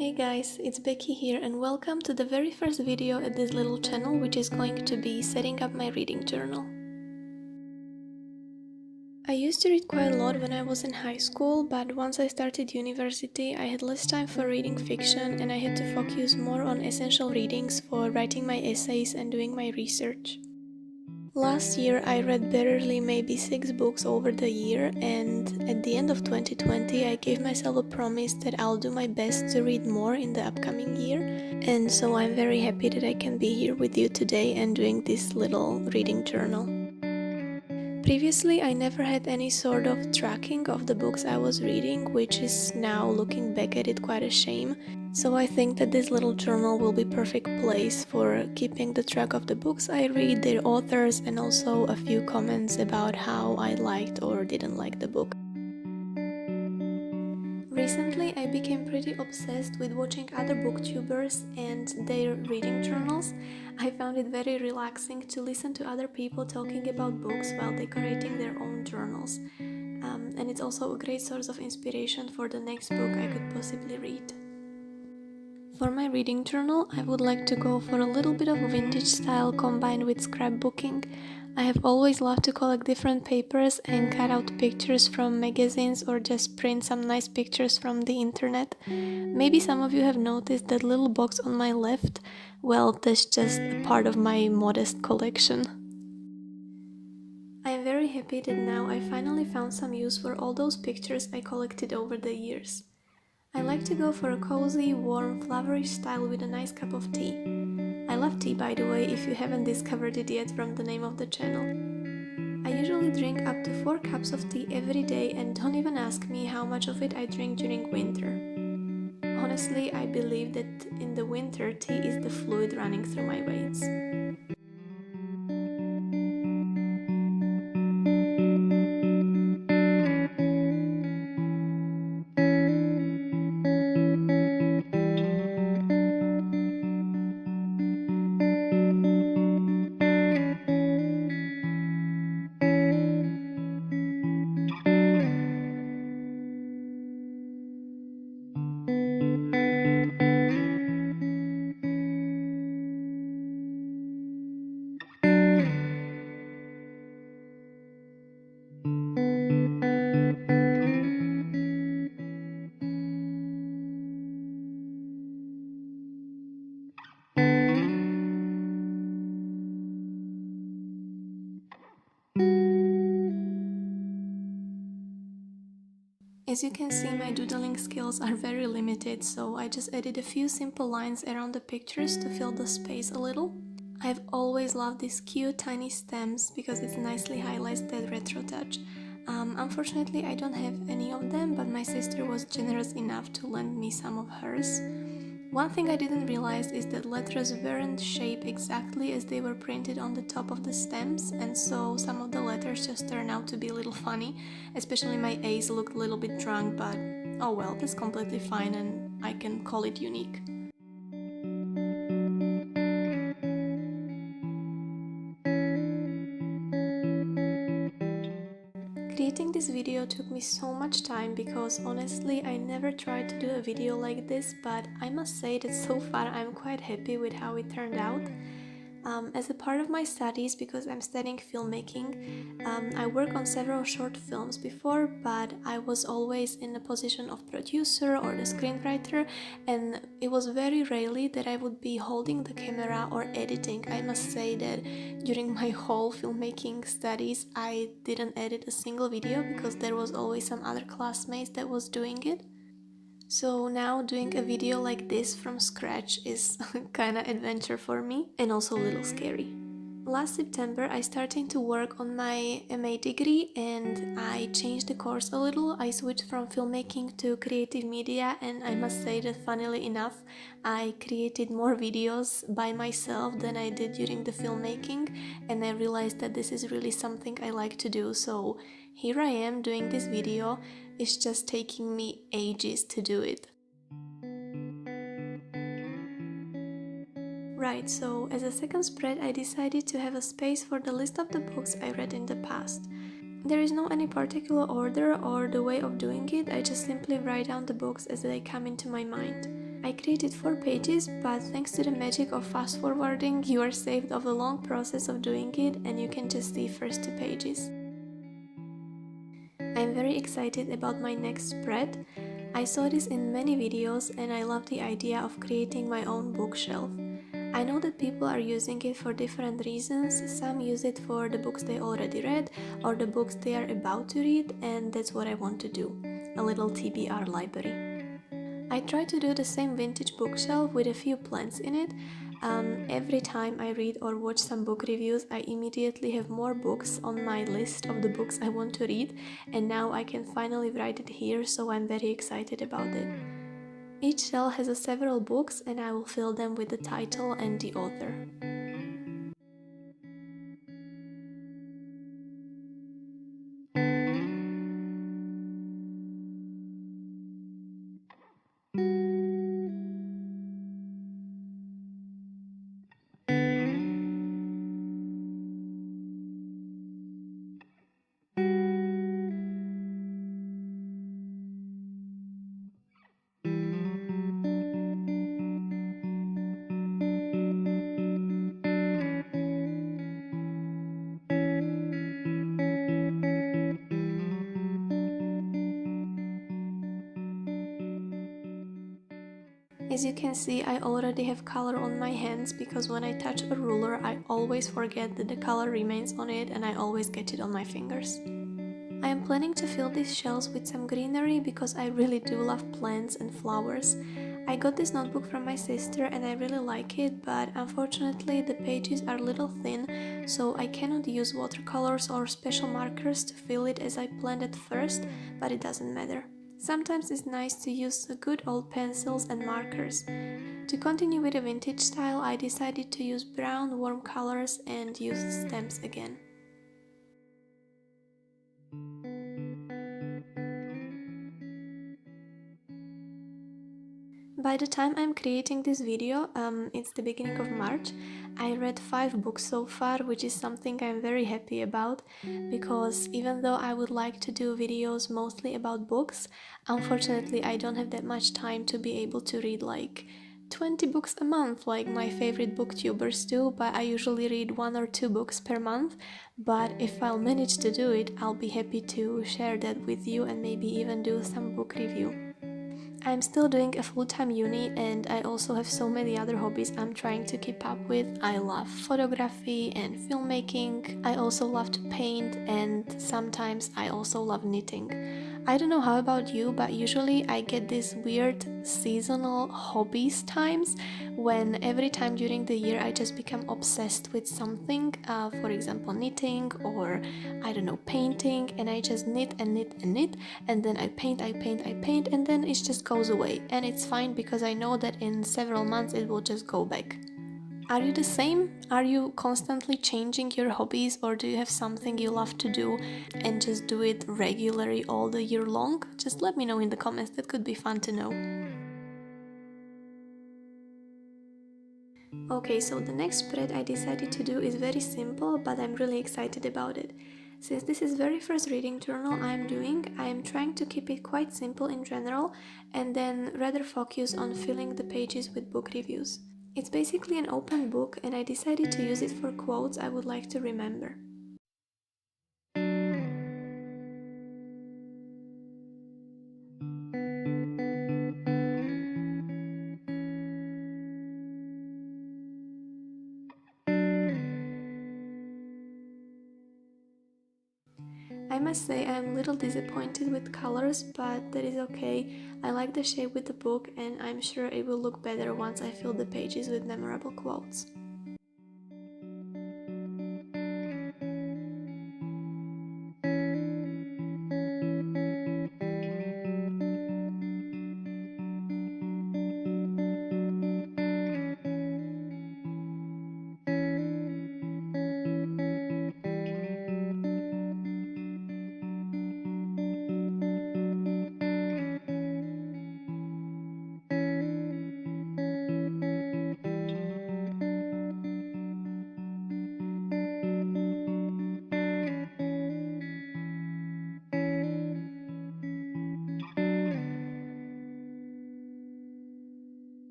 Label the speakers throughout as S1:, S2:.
S1: Hey guys, it's Becky here and welcome to the very first video at this little channel, which is going to be setting up my reading journal. I used to read quite a lot when I was in high school, but once I started university I had less time for reading fiction and I had to focus more on essential readings for writing my essays and doing my research. Last year I read barely maybe 6 books over the year, and at the end of 2020 I gave myself a promise that I'll do my best to read more in the upcoming year, and so I'm very happy that I can be here with you today and doing this little reading journal. Previously I never had any sort of tracking of the books I was reading, which is now looking back at it quite a shame. So I think that this little journal will be perfect place for keeping the track of the books I read, their authors, and also a few comments about how I liked or didn't like the book. Recently I became pretty obsessed with watching other booktubers and their reading journals. I found it very relaxing to listen to other people talking about books while decorating their own journals. And it's also a great source of inspiration for the next book I could possibly read. For my reading journal, I would like to go for a little bit of vintage style combined with scrapbooking. I have always loved to collect different papers and cut out pictures from magazines or just print some nice pictures from the internet. Maybe some of you have noticed that little box on my left. Well, that's just a part of my modest collection. I am very happy that now I finally found some use for all those pictures I collected over the years. I like to go for a cozy, warm, flowery style with a nice cup of tea. I love tea, by the way, if you haven't discovered it yet from the name of the channel. I usually drink up to 4 cups of tea every day, and don't even ask me how much of it I drink during winter. Honestly, I believe that in the winter tea is the fluid running through my veins. As you can see, my doodling skills are very limited, so I just added a few simple lines around the pictures to fill the space a little. I've always loved these cute tiny stems because it nicely highlights that retro touch. Unfortunately, I don't have any of them, but my sister was generous enough to lend me some of hers. One thing I didn't realize is that letters weren't shaped exactly as they were printed on the top of the stems, and so some of the letters just turned out to be a little funny, especially my A's looked a little bit drunk, but oh well, that's completely fine and I can call it unique. Creating this video took me so much time because honestly I never tried to do a video like this, but I must say that so far I'm quite happy with how it turned out. As a part of my studies, because I'm studying filmmaking, I work on several short films before, but I was always in the position of producer or the screenwriter, and it was very rarely that I would be holding the camera or editing. I must say that during my whole filmmaking studies, I didn't edit a single video because there was always some other classmates that was doing it. So now doing a video like this from scratch is kinda adventure for me and also a little scary. Last September I started to work on my MA degree and I changed the course a little. I switched from filmmaking to creative media, and I must say that funnily enough I created more videos by myself than I did during the filmmaking, and I realized that this is really something I like to do, so here I am doing this video. It's just taking me ages to do it. Right, so as a second spread I decided to have a space for the list of the books I read in the past. There is no any particular order or the way of doing it, I just simply write down the books as they come into my mind. I created 4 pages, but thanks to the magic of fast forwarding, you are saved of the long process of doing it and you can just see first 2 pages. I'm very excited about my next spread. I saw this in many videos and I love the idea of creating my own bookshelf. I know that people are using it for different reasons. Some use it for the books they already read or the books they are about to read, and that's what I want to do. A little TBR library. I try to do the same vintage bookshelf with a few plants in it. Every time I read or watch some book reviews, I immediately have more books on my list of the books I want to read, and now I can finally write it here, so I'm very excited about it. Each shelf has several books and I will fill them with the title and the author. As you can see, I already have color on my hands because when I touch a ruler, I always forget that the color remains on it and I always get it on my fingers. I am planning to fill these shelves with some greenery because I really do love plants and flowers. I got this notebook from my sister and I really like it, but unfortunately the pages are a little thin, so I cannot use watercolors or special markers to fill it as I planned at first, but it doesn't matter. Sometimes it's nice to use good old pencils and markers. To continue with the vintage style, I decided to use brown warm colors and use stamps again. By the time I'm creating this video, it's the beginning of March, I read 5 books so far, which is something I'm very happy about, because even though I would like to do videos mostly about books, unfortunately I don't have that much time to be able to read like 20 books a month like my favorite booktubers do, but I usually read 1 or 2 books per month. But if I'll manage to do it, I'll be happy to share that with you and maybe even do some book review. I'm still doing a full-time uni and I also have so many other hobbies I'm trying to keep up with. I love photography and filmmaking. I also love to paint and sometimes I also love knitting. I don't know how about you, but usually I get these weird seasonal hobbies times when every time during the year I just become obsessed with something, for example knitting or I don't know, painting, and I just knit and knit and knit, and then I paint, and then it just goes away, and it's fine because I know that in several months it will just go back. Are you the same? Are you constantly changing your hobbies, or do you have something you love to do and just do it regularly all the year long? Just let me know in the comments, that could be fun to know. Okay, so the next spread I decided to do is very simple, but I'm really excited about it. Since this is very first reading journal I'm doing, I'm trying to keep it quite simple in general and then rather focus on filling the pages with book reviews. It's basically an open book and I decided to use it for quotes I would like to remember. I must say I am a little disappointed with colors, but that is okay. I like the shape with the book and I'm sure it will look better once I fill the pages with memorable quotes.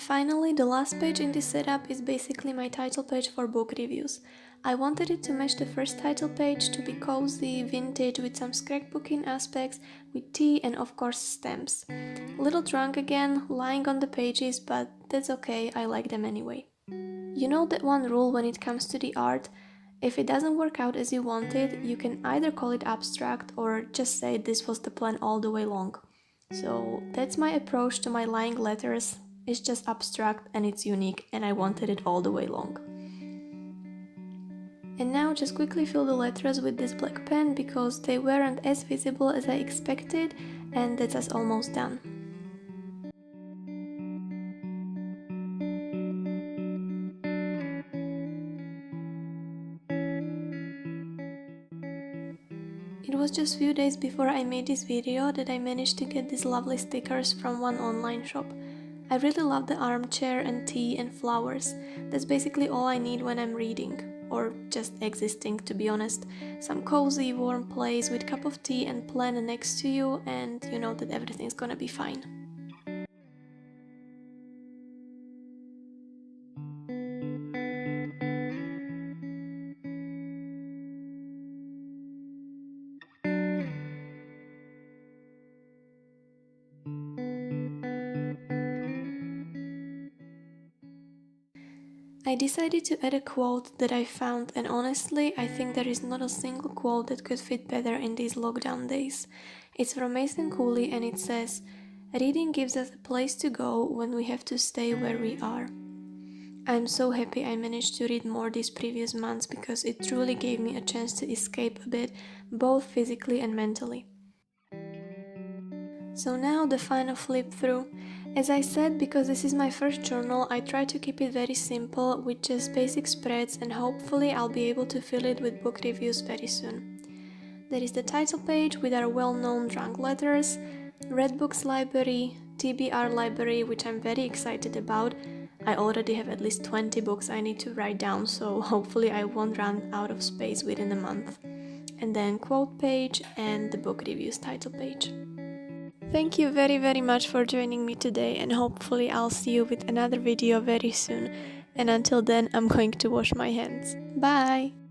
S1: finally, the last page in this setup is basically my title page for book reviews. I wanted it to match the first title page, to be cozy, vintage with some scrapbooking aspects, with tea and of course stamps. A little drunk again, lying on the pages, but that's okay, I like them anyway. You know that one rule when it comes to the art? If it doesn't work out as you wanted, you can either call it abstract or just say this was the plan all the way long. So that's my approach to my lying letters. It's just abstract and it's unique, and I wanted it all the way long. And now just quickly fill the letters with this black pen because they weren't as visible as I expected, and that's us almost done. It was just few days before I made this video that I managed to get these lovely stickers from one online shop. I really love the armchair and tea and flowers. That's basically all I need when I'm reading, or just existing, to be honest. Some cozy, warm place with cup of tea and plan next to you, and you know that everything's gonna be fine. I decided to add a quote that I found, and honestly, I think there is not a single quote that could fit better in these lockdown days. It's from Mason Cooley and it says, "Reading gives us a place to go when we have to stay where we are." I'm so happy I managed to read more these previous months because it truly gave me a chance to escape a bit, both physically and mentally. So now the final flip through. As I said, because this is my first journal, I try to keep it very simple with just basic spreads, and hopefully I'll be able to fill it with book reviews very soon. There is the title page with our well-known drunk letters, Red Books Library, TBR Library, which I'm very excited about. I already have at least 20 books I need to write down, so hopefully I won't run out of space within a month. And then quote page and the book reviews title page. Thank you very much for joining me today, and hopefully I'll see you with another video very soon. And until then, I'm going to wash my hands. Bye!